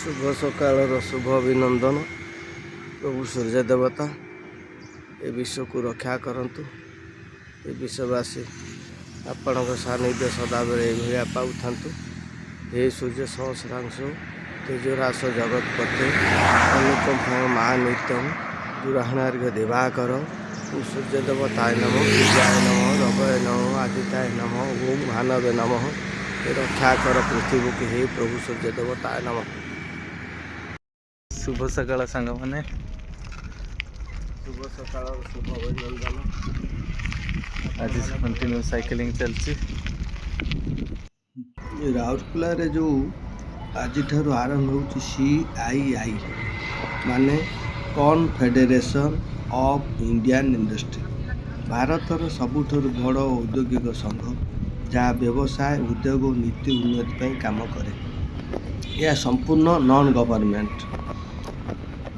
शुभ सकाळ शुभ अभिनंदन। प्रभु सूर्य देवता ए विश्व को रक्षा करंतु। ए विश्ववासी आपण सानिध्य सदाबले ये पाऊ हे सूर्य सहस्रांश तेजरास जगतपते अनुकंप महानित्यम दुराहणार्घ्य दिवाकर सूर्य देवताय नम विद्याय नम रवय नम आदित्याय नम ओम भानवे नम रक्षा कर पृथ्वी की हे प्रभु सूर्य देवताय नम। शुभ सकाळ सांग मैंने शुभ सकाळ शुभ अभिनंदन। आज कंटिन्यू साइकिलिंग चलती राउरकेला रे जो आज आरंभ हो CII माने कॉन्फेडरेशन ऑफ इंडियन इंडस्ट्री भारतर सबुठर बड़ औद्योगिक संघ जहाँ व्यवसाय उद्योग और नीति उन्नति पर काम करे। यह संपूर्ण नॉन गवर्नमेंट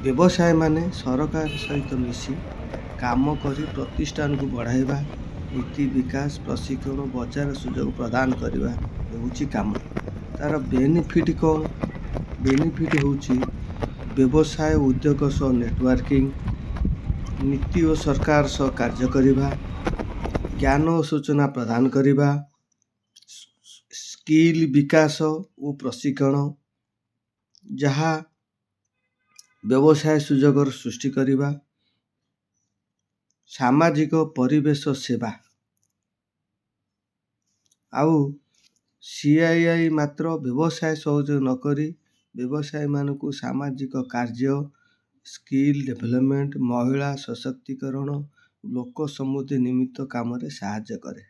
व्यवसाय माने सरकार सहित मिसी काम करी प्रतिष्ठान को बढ़ाइबा नीति विकास प्रशिक्षण बजार सुजोग प्रदान करवा होउची काम। तार बेनिफिट कौन? बेनिफिट होउची व्यवसाय उद्योग सह नेटवर्किंग नीति और सरकार सह कार्य करिबा ज्ञान और सूचना प्रदान करिबा स्किल विकास और प्रशिक्षण जहाँ व्यवसाय सुजोगर सृष्टि करिबा सामाजिक परिवेश सेवा आउ CII मात्र व्यवसाय सहयोग नकरी व्यवसाय मानक सामाजिक कार्य स्किल डेवलपमेंट महिला सशक्तिकरण लोक समुदाय निमित्त काम रे सहायता करे।